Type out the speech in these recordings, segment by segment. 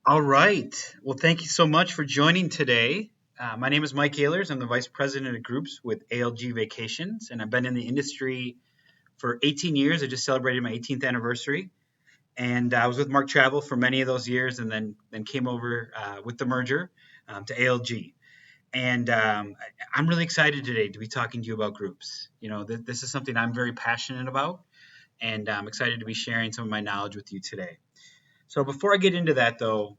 All right. Well, thank you so much for joining today. My name is Mike Ehlers. I'm the Vice President of Groups with ALG Vacations, and I've been in the industry for 18 years. I just celebrated my 18th anniversary, and I was with Mark Travel for many of those years, and then came over with the merger to ALG. And I'm really excited today to be talking to you about groups. This is something I'm very passionate about, and I'm excited to be sharing some of my knowledge with you today. So before I get into that, though,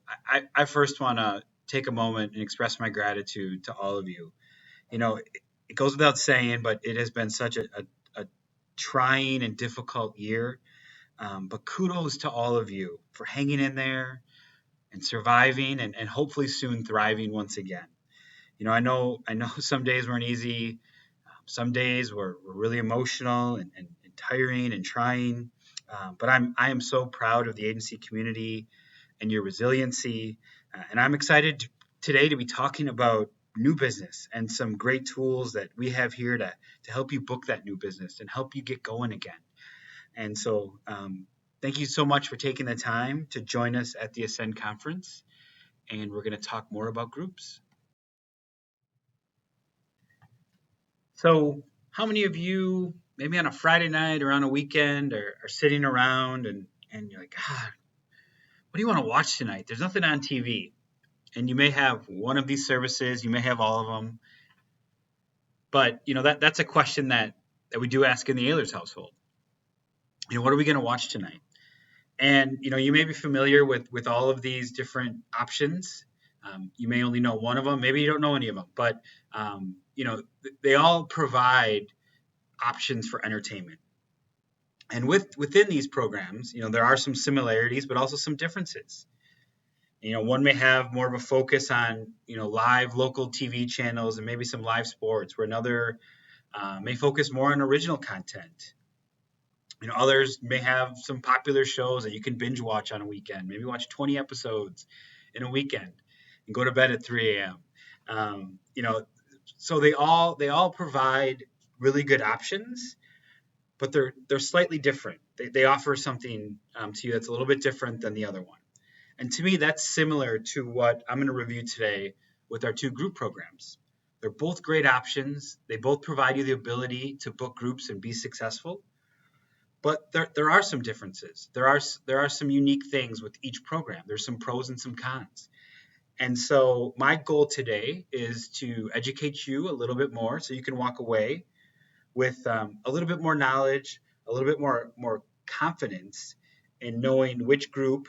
I first want to take a moment and express my gratitude to all of you. It goes without saying, but it has been such a trying and difficult year. But kudos to all of you for hanging in there and surviving and hopefully soon thriving once again. I know some days weren't easy. Some days were really emotional and tiring and trying. But I am so proud of the agency community and your resiliency. And I'm excited today to be talking about new business and some great tools that we have here to help you book that new business and help you get going again. And so, thank you so much for taking the time to join us at the Ascend conference. And we're going to talk more about groups. So, how many of you, maybe on a Friday night or on a weekend, are sitting around and you're like, God, what do you want to watch tonight? There's nothing on TV. And you may have one of these services, you may have all of them, but that's a question that we do ask in the Ehlers household. What are we going to watch tonight? And you may be familiar with all of these different options. You may only know one of them, maybe you don't know any of them, but they all provide options for entertainment. And within these programs, there are some similarities, but also some differences. One may have more of a focus on, live local TV channels and maybe some live sports, where another may focus more on original content. Others may have some popular shows that you can binge watch on a weekend, maybe watch 20 episodes in a weekend and go to bed at 3 a.m. So they all provide really good options, but they're slightly different. They offer something to you that's a little bit different than the other one. And to me, that's similar to what I'm going to review today with our two group programs. They're both great options. They both provide you the ability to book groups and be successful. But there are some differences. There are some unique things with each program. There's some pros and some cons. And so my goal today is to educate you a little bit more so you can walk away with a little bit more knowledge, a little bit more confidence in knowing which group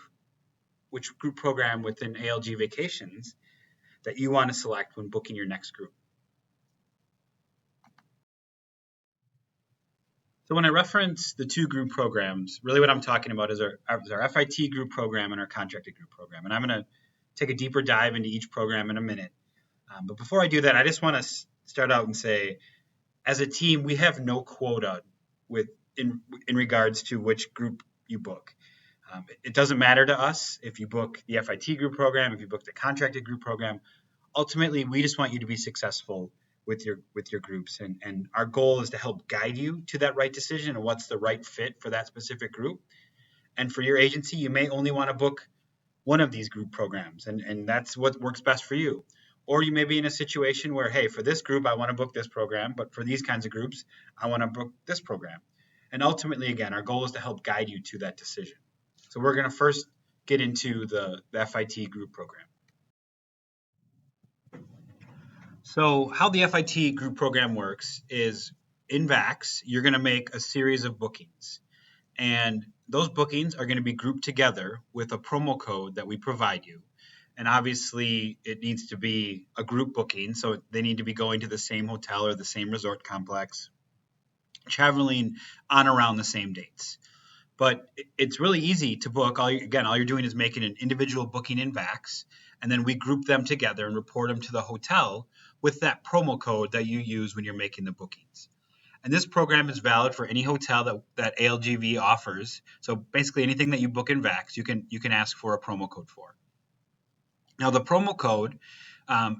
program within ALG Vacations that you want to select when booking your next group. So when I reference the two group programs, really what I'm talking about is our FIT group program and our contracted group program. And I'm going to take a deeper dive into each program in a minute. But before I do that, I just want to start out and say, as a team, we have no quota in regards to which group you book. It doesn't matter to us if you book the FIT group program, if you book the contracted group program. Ultimately, we just want you to be successful with your groups, and our goal is to help guide you to that right decision and what's the right fit for that specific group. And for your agency, you may only want to book one of these group programs, and that's what works best for you. Or you may be in a situation where, hey, for this group, I want to book this program, but for these kinds of groups, I want to book this program. And ultimately, again, our goal is to help guide you to that decision. So we're going to first get into the FIT group program. So how the FIT group program works is in VAX, you're going to make a series of bookings. And those bookings are going to be grouped together with a promo code that we provide you. And obviously, it needs to be a group booking, so they need to be going to the same hotel or the same resort complex, traveling on around the same dates. But it's really easy to book. All you're doing is making an individual booking in VAX, and then we group them together and report them to the hotel with that promo code that you use when you're making the bookings. And this program is valid for any hotel that ALGV offers. So basically anything that you book in VAX, you can ask for a promo code for. Now the promo code,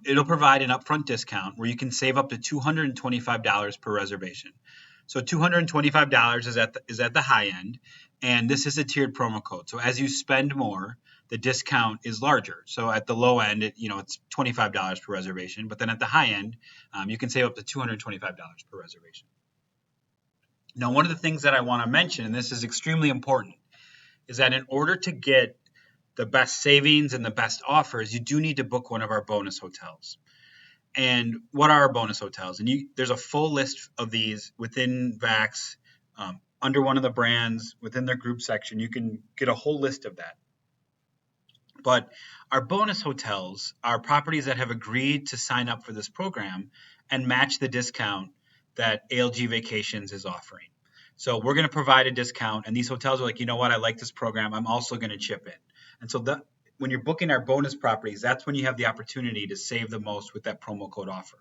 it'll provide an upfront discount where you can save up to $225 per reservation. So $225 is at the high end, And this is a tiered promo code. So as you spend more, the discount is larger. So at the low end, it's $25 per reservation, but then at the high end, you can save up to $225 per reservation. Now, one of the things that I want to mention, and this is extremely important, is that in order to get the best savings and the best offers, you do need to book one of our bonus hotels. And what are our bonus hotels? And there's a full list of these within Vax, under one of the brands, within their group section. You can get a whole list of that. But our bonus hotels are properties that have agreed to sign up for this program and match the discount that ALG Vacations is offering. So we're going to provide a discount, and these hotels are like, you know what, I like this program. I'm also going to chip in. And so when you're booking our bonus properties, that's when you have the opportunity to save the most with that promo code offer.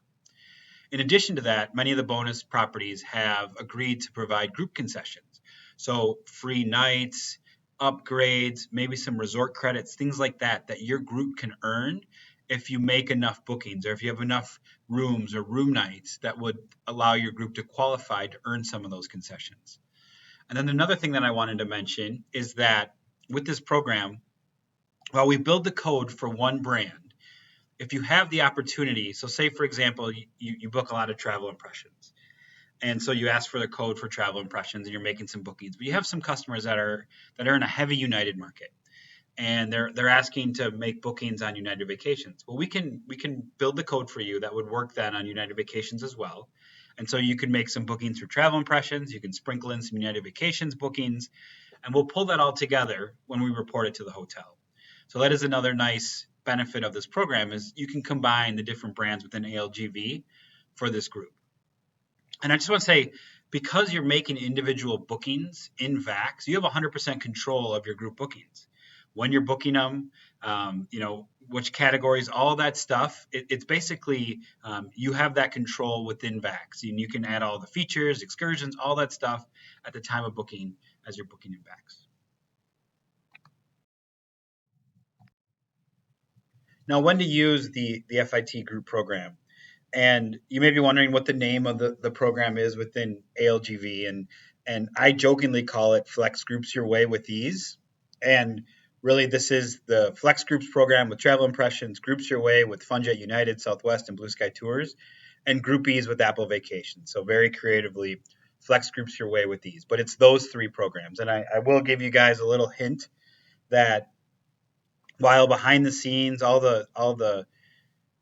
In addition to that, many of the bonus properties have agreed to provide group concessions. So free nights, upgrades, maybe some resort credits, things like that your group can earn if you make enough bookings or if you have enough rooms or room nights that would allow your group to qualify to earn some of those concessions. And then another thing that I wanted to mention is that with this program, while we build the code for one brand, if you have the opportunity, so say for example, you book a lot of travel impressions, and so you ask for the code for travel impressions and you're making some bookings, but you have some customers that are in a heavy United market, and they're asking to make bookings on United Vacations. Well, we can build the code for you that would work then on United Vacations as well. And so you can make some bookings through travel impressions, you can sprinkle in some United Vacations bookings, and we'll pull that all together when we report it to the hotel. So that is another nice benefit of this program, is you can combine the different brands within ALGV for this group. And I just want to say, because you're making individual bookings in Vax, you have 100% control of your group bookings. When you're booking them, which categories, all that stuff, it's basically, you have that control within Vax. And you can add all the features, excursions, all that stuff at the time of booking as you're booking in Vax. Now, when to use the FIT group program. And you may be wondering what the name of the program is within ALGV. And I jokingly call it Flex Groups Your Way with Ease. And really, this is the Flex Groups program with Travel Impressions, Groups Your Way with Funjet United, Southwest, and Blue Sky Tours, and Group Ease with Apple Vacations. So very creatively, Flex Groups Your Way with Ease. But it's those three programs. And I will give you guys a little hint that while behind the scenes, all the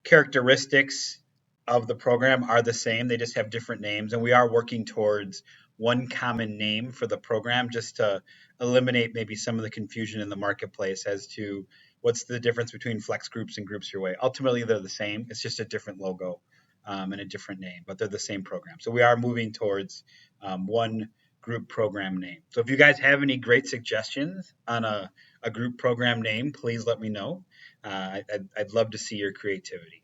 characteristics of the program are the same. They just have different names, and we are working towards one common name for the program, just to eliminate maybe some of the confusion in the marketplace as to what's the difference between Flex Groups and Groups Your Way. Ultimately, they're the same. It's just a different logo and a different name, but they're the same program. So we are moving towards one group program name. So if you guys have any great suggestions on a group program name, please let me know. I'd love to see your creativity.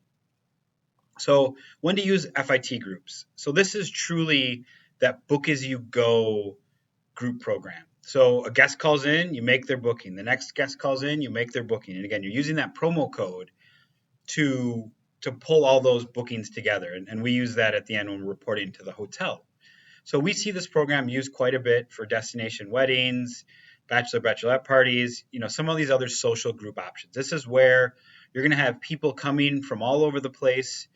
So when to use FIT groups. So this is truly that book as you go group program. So a guest calls in, you make their booking. The next guest calls in, you make their booking. And again, you're using that promo code to pull all those bookings together. And we use that at the end when we're reporting to the hotel. So we see this program used quite a bit for destination weddings, bachelorette parties, some of these other social group options. This is where you're going to have people coming from all over the place,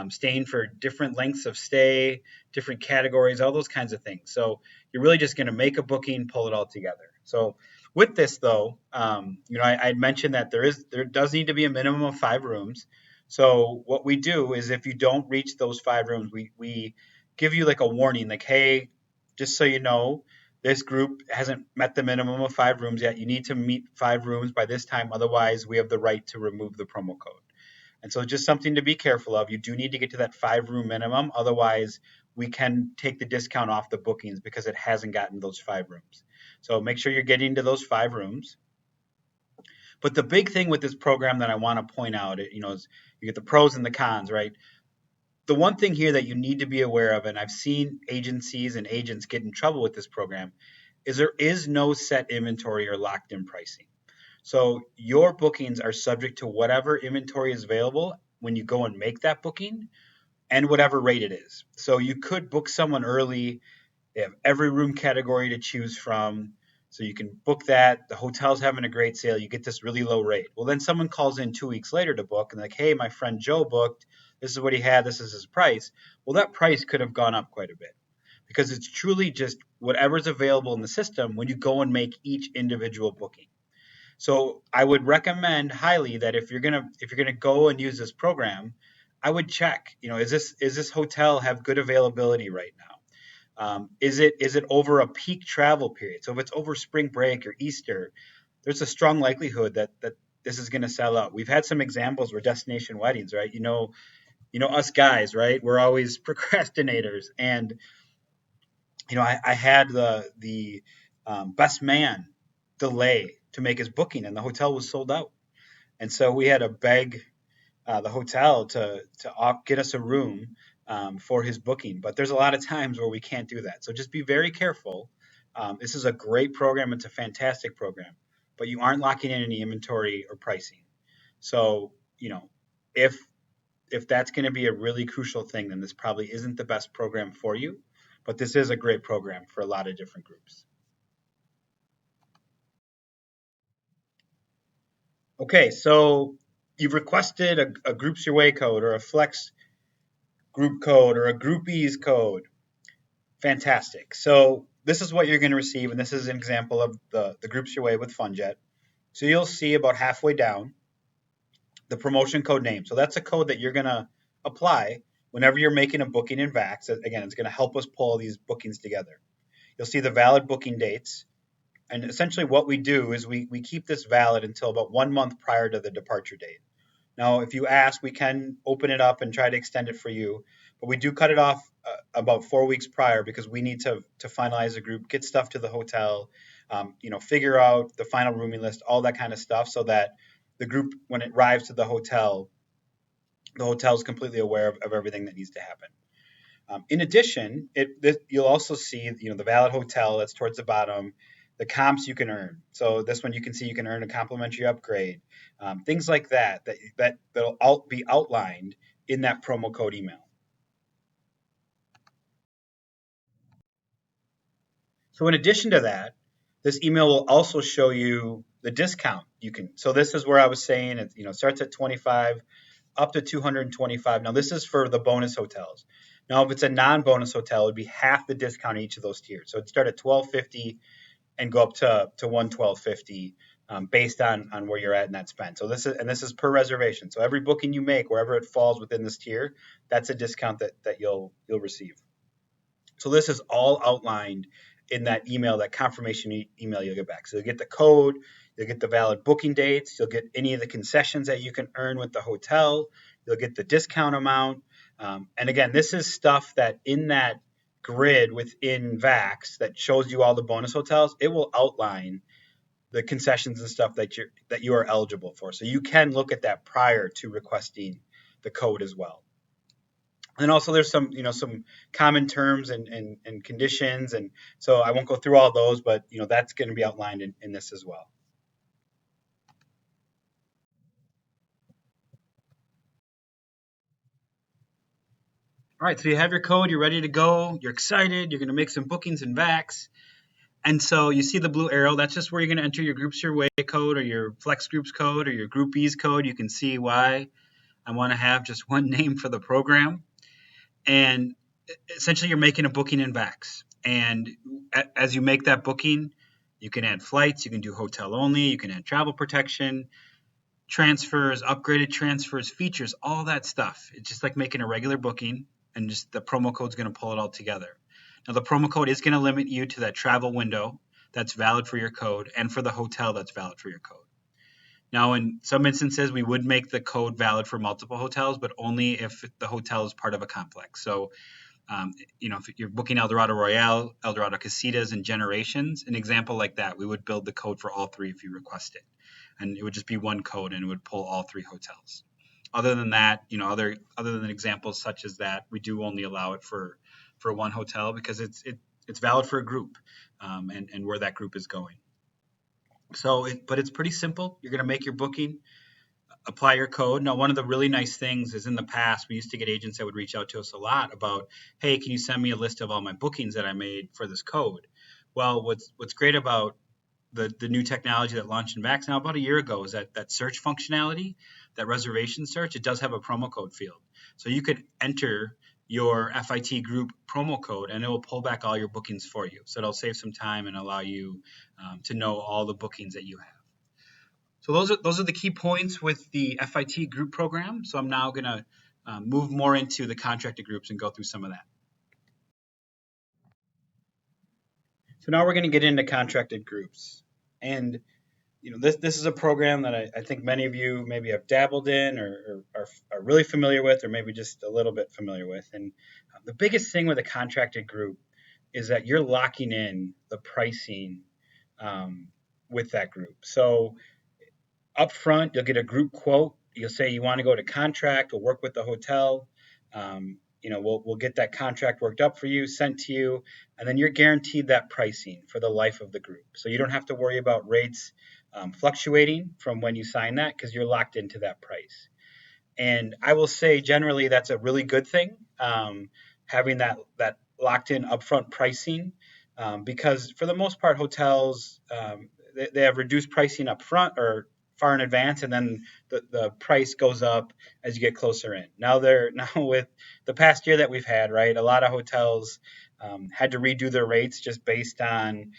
staying for different lengths of stay, different categories, all those kinds of things. So you're really just going to make a booking, pull it all together. So with this, though, I mentioned that there does need to be a minimum of 5 rooms. So what we do is, if you don't reach those 5 rooms, we give you like a warning, like, hey, just so you know, this group hasn't met the minimum of 5 rooms yet. You need to meet 5 rooms by this time. Otherwise, we have the right to remove the promo code. And so just something to be careful of. You do need to get to that 5-room minimum. Otherwise, we can take the discount off the bookings because it hasn't gotten those 5 rooms. So make sure you're getting to those 5 rooms. But the big thing with this program that I want to point out, is you get the pros and the cons, right? The one thing here that you need to be aware of, and I've seen agencies and agents get in trouble with this program, is there is no set inventory or locked in pricing. So your bookings are subject to whatever inventory is available when you go and make that booking, and whatever rate it is. So you could book someone early. They have every room category to choose from. So you can book that. The hotel's having a great sale. You get this really low rate. Well, then someone calls in 2 weeks later to book and like, hey, my friend Joe booked. This is what he had. This is his price. Well, that price could have gone up quite a bit because it's truly just whatever's available in the system when you go and make each individual booking. So I would recommend highly that if you're gonna go and use this program, I would check. Is this hotel have good availability right now? Is it over a peak travel period? So if it's over spring break or Easter, there's a strong likelihood that this is going to sell out. We've had some examples where destination weddings, right? Us guys, right? We're always procrastinators, and I had the best man delay to make his booking, and the hotel was sold out, and so we had to beg the hotel to get us a room for his booking. But there's a lot of times where we can't do that. So just be very careful. This is a great program. It's a fantastic program, but you aren't locking in any inventory or pricing. So, if if that's going to be a really crucial thing, then this probably isn't the best program for you. But this is a great program for a lot of different groups. Okay, so you've requested a Groups Your Way code or a Flex group code or a Groupies code. Fantastic. So this is what you're going to receive, and this is an example of the Groups Your Way with FunJet. So you'll see about halfway down the promotion code name. So that's a code that you're going to apply whenever you're making a booking in Vax. Again, it's going to help us pull these bookings together. You'll see the valid booking dates. And essentially what we do is we keep this valid until about 1 month prior to the departure date. Now, if you ask, we can open it up and try to extend it for you, but we do cut it off about 4 weeks prior because we need to finalize the group, get stuff to the hotel, figure out the final rooming list, all that kind of stuff, so that the group, when it arrives to the hotel is completely aware of everything that needs to happen. In addition, you'll also see the valid hotel that's towards the bottom, the comps you can earn. So this one you can see you can earn a complimentary upgrade, things like that'll be outlined in that promo code email. So in addition to that, this email will also show you the discount you can. So this is where I was saying it starts at 25 up to 225. Now this is for the bonus hotels. Now if it's a non-bonus hotel, it'd be half the discount in each of those tiers. So it'd start at 1250 and go up to 112.50 based on where you're at in that spend. So this is per reservation. So every booking you make, wherever it falls within this tier, that's a discount that you'll receive. So this is all outlined in that email, that confirmation email you'll get back. So you'll get the code, you'll get the valid booking dates, you'll get any of the concessions that you can earn with the hotel, you'll get the discount amount. And again, this is stuff that in that grid within Vax that shows you all the bonus hotels, it will outline the concessions and stuff that you are eligible for. So you can look at that prior to requesting the code as well. And also there's some common terms and conditions, and so I won't go through all those, but that's going to be outlined in this as well. All right, so you have your code, you're ready to go, you're excited, you're going to make some bookings in Vax. And so you see the blue arrow, that's just where you're going to enter your Groups Your Way code or your Flex Groups code or your Groupies code. You can see why I want to have just one name for the program. And essentially you're making a booking in Vax. And as you make that booking, you can add flights, you can do hotel only, you can add travel protection, transfers, upgraded transfers, features, all that stuff. It's just like making a regular booking, and just the promo code is going to pull it all together. Now, the promo code is going to limit you to that travel window that's valid for your code and for the hotel that's valid for your code. Now, in some instances, we would make the code valid for multiple hotels, but only if the hotel is part of a complex. So, if you're booking Eldorado Royale, Eldorado Casitas, and Generations, an example like that, we would build the code for all three if you request it. And it would just be one code and it would pull all three hotels. Other than that, other than examples such as that, we do only allow it for one hotel because it's valid for a group and where that group is going. So, but it's pretty simple. You're going to make your booking, apply your code. Now, one of the really nice things is in the past, we used to get agents that would reach out to us a lot about, hey, can you send me a list of all my bookings that I made for this code? Well, what's great about the new technology that launched in Vax now about a year ago is that search functionality, that reservation search. It does have a promo code field, so you could enter your FIT group promo code and it will pull back all your bookings for you. So it'll save some time and allow you to know all the bookings that you have. So those are the key points with the FIT group program. So I'm now going to move more into the contracted groups and go through some of that. So now we're going to get into contracted groups. And this is a program that I think many of you maybe have dabbled in or are really familiar with, or maybe just a little bit familiar with. And the biggest thing with a contracted group is that you're locking in the pricing with that group. So up front, you'll get a group quote. You'll say you want to go to contract. We'll work with the hotel. We'll get that contract worked up for you, sent to you, and then you're guaranteed that pricing for the life of the group. So you don't have to worry about rates fluctuating from when you sign that because you're locked into that price. And I will say generally that's a really good thing, having that locked in upfront pricing, because for the most part hotels they have reduced pricing up front or far in advance, and then the price goes up as you get closer in. Now with the past year that we've had, right, a lot of hotels had to redo their rates just based on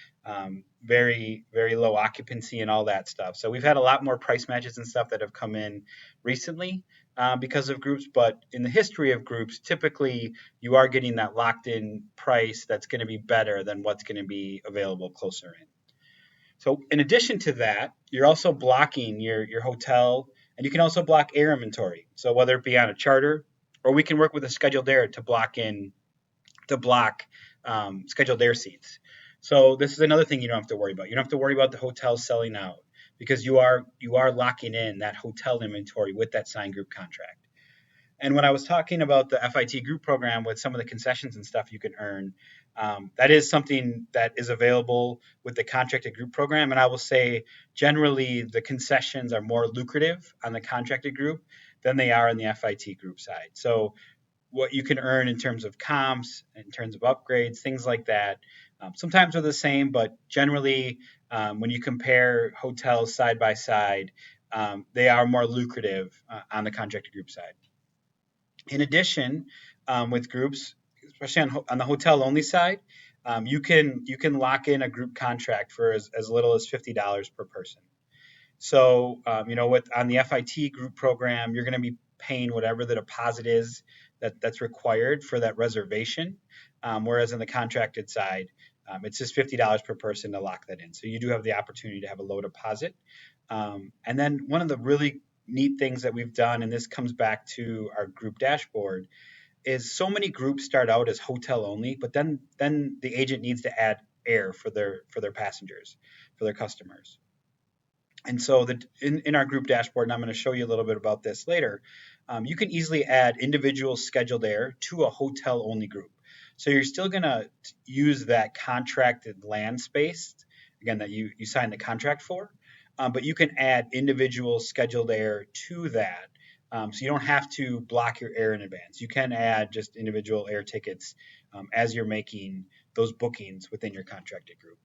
very very low occupancy and all that stuff. So we've had a lot more price matches and stuff that have come in recently because of groups. But in the history of groups, typically you are getting that locked in price that's going to be better than what's going to be available closer in. So in addition to that, you're also blocking your hotel, and you can also block air inventory. So whether it be on a charter, or we can work with a scheduled air to block scheduled air seats. So this is another thing you don't have to worry about. You don't have to worry about the hotel selling out because you are locking in that hotel inventory with that signed group contract. And when I was talking about the FIT group program with some of the concessions and stuff you can earn, that is something that is available with the contracted group program. And I will say generally the concessions are more lucrative on the contracted group than they are on the FIT group side. So what you can earn in terms of comps, in terms of upgrades, things like that. Sometimes they're the same, but generally, when you compare hotels side by side, they are more lucrative on the contracted group side. In addition, with groups, especially on the hotel only side, you can lock in a group contract for as little as $50 per person. So, with on the FIT group program, you're going to be paying whatever the deposit is that's required for that reservation. Whereas on the contracted side, it's just $50 per person to lock that in. So you do have the opportunity to have a low deposit. And then one of the really neat things that we've done, and this comes back to our group dashboard, is so many groups start out as hotel only, but then the agent needs to add air for their passengers, for their customers. And so in our group dashboard, and I'm going to show you a little bit about this later, you can easily add individual scheduled air to a hotel only group. So you're still going to use that contracted land space, again, that you signed the contract for, but you can add individual scheduled air to that. So you don't have to block your air in advance. You can add just individual air tickets as you're making those bookings within your contracted group.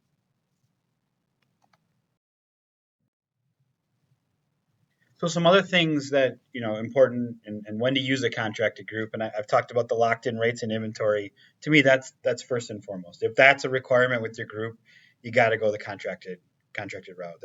So some other things that important and when to use a contracted group, and I've talked about the locked-in rates and inventory. To me, that's first and foremost. If that's a requirement with your group, you got to go the contracted route.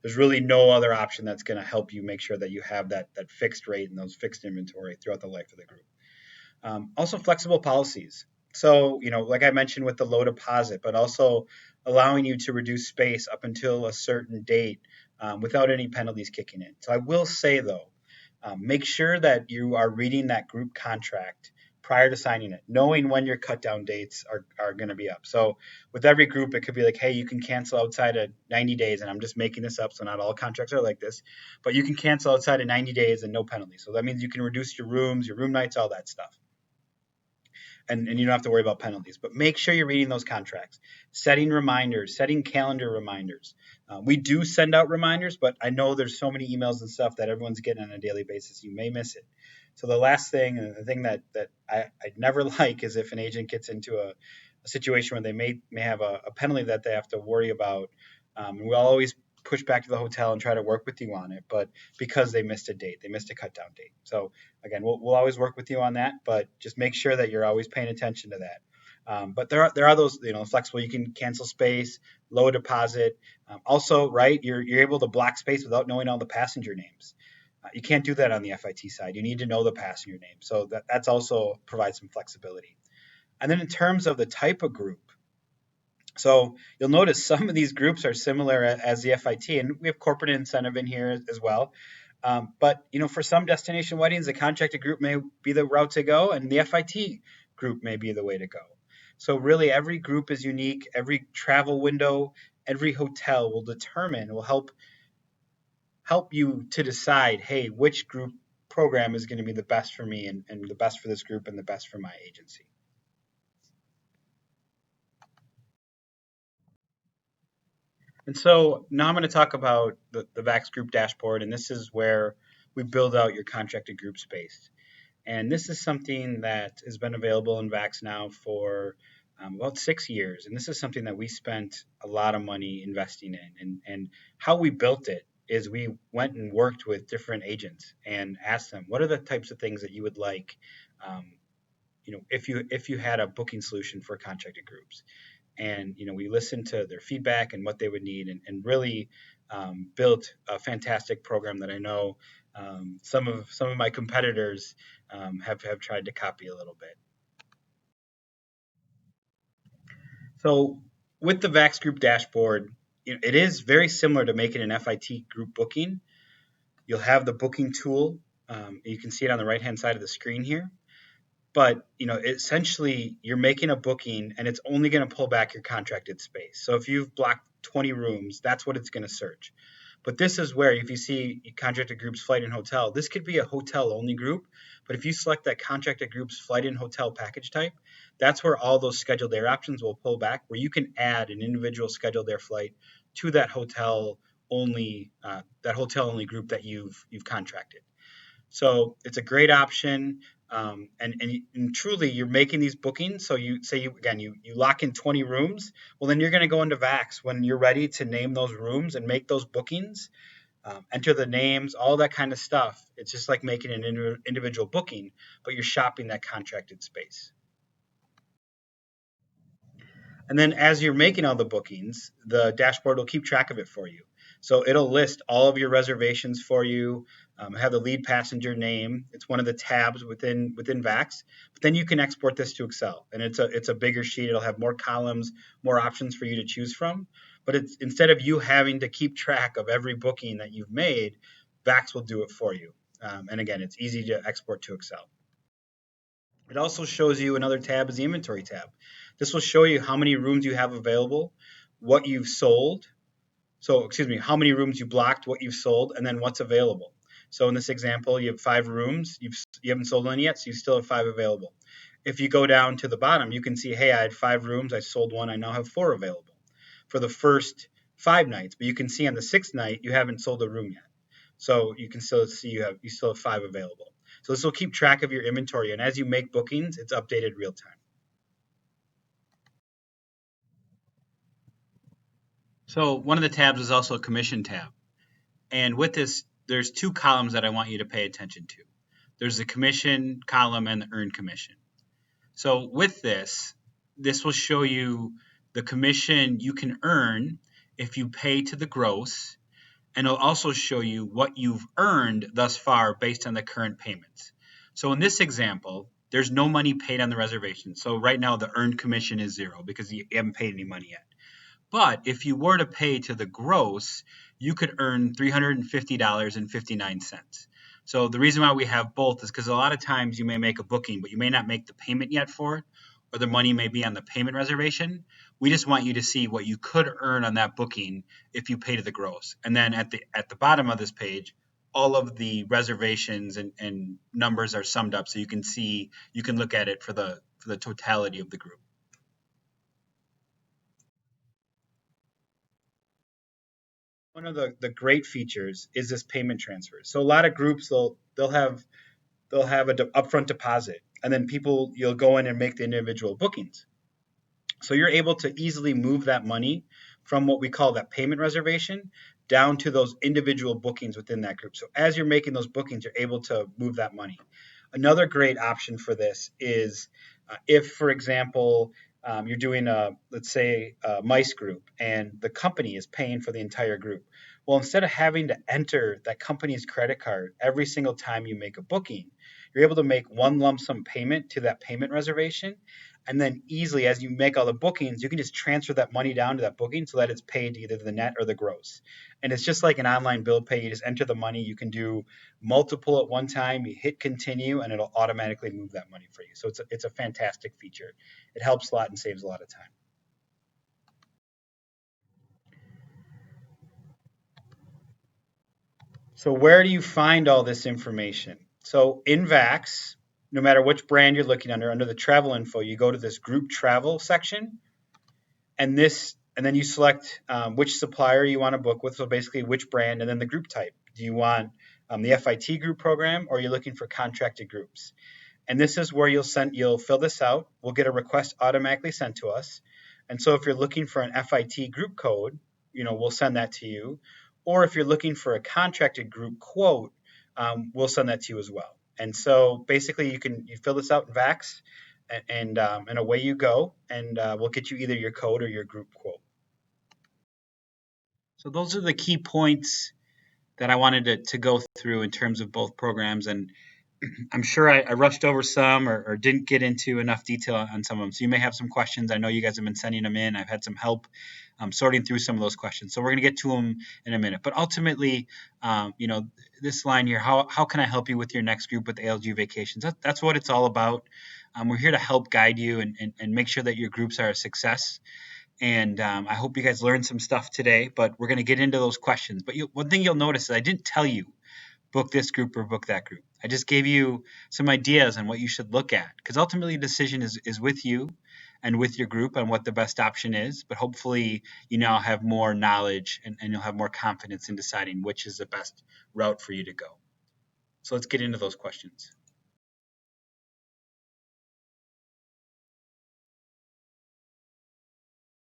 There's really no other option that's going to help you make sure that you have that fixed rate and those fixed inventory throughout the life of the group. Also, flexible policies. So, like I mentioned with the low deposit, but also allowing you to reduce space up until a certain date without any penalties kicking in. So I will say, though, make sure that you are reading that group contract prior to signing it, knowing when your cut down dates are going to be up. So with every group, it could be like, hey, you can cancel outside of 90 days, and I'm just making this up, so not all contracts are like this, but you can cancel outside of 90 days and no penalty. So that means you can reduce your rooms, your room nights, all that stuff. And you don't have to worry about penalties. But make sure you're reading those contracts, setting reminders, setting calendar reminders. We do send out reminders, but I know there's so many emails and stuff that everyone's getting on a daily basis. You may miss it. So the last thing, and the thing that I'd never like is if an agent gets into a situation where they may have a penalty that they have to worry about. And we'll always push back to the hotel and try to work with you on it, but because they missed a date, they missed a cut down date. So again, we'll always work with you on that, but just make sure that you're always paying attention to that. But there are those, flexible. You can cancel space, low deposit. Also, right, you're able to block space without knowing all the passenger names. You can't do that on the FIT side. You need to know the passenger name. So that's also provides some flexibility. And then in terms of the type of group, so you'll notice some of these groups are similar as the FIT, and we have corporate incentive in here as well. But for some destination weddings, the contracted group may be the route to go, and the FIT group may be the way to go. So really, every group is unique. Every travel window, every hotel will help you to decide, hey, which group program is going to be the best for me and the best for this group and the best for my agency. And so now I'm going to talk about the VAX group dashboard, and this is where we build out your contracted group space. And this is something that has been available in VAX now for about 6 years. And this is something that we spent a lot of money investing in. And how we built it is we went and worked with different agents and asked them, what are the types of things that you would like, um, if you had a booking solution for contracted groups. And we listened to their feedback and what they would need, and really built a fantastic program that I know some of my competitors have tried to copy a little bit. So with the VAX Group dashboard, it is very similar to making an FIT group booking. You'll have the booking tool. You can see it on the right-hand side of the screen here. But essentially you're making a booking and it's only going to pull back your contracted space. So if you've blocked 20 rooms, that's what it's going to search. But this is where, if you see contracted groups flight and hotel, this could be a hotel only group. But if you select that contracted groups flight and hotel package type, that's where all those scheduled air options will pull back, where you can add an individual scheduled air flight to that hotel only group that you've contracted. So it's a great option. And truly, you're making these bookings. So you say you lock in 20 rooms. Well, then you're going to go into VAX when you're ready to name those rooms and make those bookings. Enter the names, all that kind of stuff. It's just like making an individual booking, but you're shopping that contracted space. And then as you're making all the bookings, the dashboard will keep track of it for you. So it'll list all of your reservations for you, have the lead passenger name. It's one of the tabs within VAX. But then you can export this to Excel, and it's a bigger sheet. It'll have more columns, more options for you to choose from. But it's instead of you having to keep track of every booking that you've made, VAX will do it for you. And again, it's easy to export to Excel. It also shows you another tab is the inventory tab. This will show you how many rooms you have available, what you've sold. So, excuse me, how many rooms you blocked, what you've sold, and then what's available. So in this example, you have 5 rooms. You haven't sold any yet, so you still have 5 available. If you go down to the bottom, you can see, hey, I had 5 rooms. I sold one. I now have 4 available for the first 5 nights. But you can see on the 6th night, you haven't sold a room yet. So you can still see you still have 5 available. So this will keep track of your inventory, and as you make bookings, it's updated real time. So one of the tabs is also a commission tab. And with this, there's 2 columns that I want you to pay attention to. There's the commission column and the earned commission. So with this will show you the commission you can earn if you pay to the gross, and it'll also show you what you've earned thus far based on the current payments. So in this example, there's no money paid on the reservation. So right now the earned commission is 0 because you haven't paid any money yet. But if you were to pay to the gross, you could earn $350.59. So the reason why we have both is because a lot of times you may make a booking, but you may not make the payment yet for it, or the money may be on the payment reservation. We just want you to see what you could earn on that booking if you pay to the gross. And then at the bottom of this page, all of the reservations and numbers are summed up, so you can look at it for the totality of the group. One of the great features is this payment transfer. So a lot of groups they'll have an upfront deposit, and then you'll go in and make the individual bookings. So you're able to easily move that money from what we call that payment reservation down to those individual bookings within that group. So as you're making those bookings, you're able to move that money. Another great option for this is if, for example, you're doing let's say, a mice group and the company is paying for the entire group. Well, instead of having to enter that company's credit card every single time you make a booking, you're able to make one lump sum payment to that payment reservation. And then easily, as you make all the bookings, you can just transfer that money down to that booking so that it's paid to either the net or the gross. And it's just like an online bill pay. You just enter the money. You can do multiple at one time. You hit continue, and it'll automatically move that money for you. So it's a fantastic feature. It helps a lot and saves a lot of time. So where do you find all this information? So in Vax, no matter which brand you're looking under the travel info, you go to this group travel section, and then you select which supplier you want to book with. So basically, which brand, and then the group type. Do you want the FIT group program, or are you looking for contracted groups? And this is where you'll fill this out. We'll get a request automatically sent to us. And so if you're looking for an FIT group code, we'll send that to you. Or if you're looking for a contracted group quote, we'll send that to you as well. And so basically, you fill this out in Vax, and away you go. And we'll get you either your code or your group quote. So those are the key points that I wanted to go through in terms of both programs. And I'm sure I rushed over some or didn't get into enough detail on some of them. So you may have some questions. I know you guys have been sending them in. I've had some help sorting through some of those questions. So we're going to get to them in a minute. But ultimately, this line here, how can I help you with your next group with ALG Vacations? That's what it's all about. We're here to help guide you and make sure that your groups are a success. And I hope you guys learned some stuff today, but we're going to get into those questions. But one thing you'll notice is I didn't tell you book this group or book that group. I just gave you some ideas on what you should look at, because ultimately the decision is with you and with your group on what the best option is. But hopefully you now have more knowledge and you'll have more confidence in deciding which is the best route for you to go. So let's get into those questions.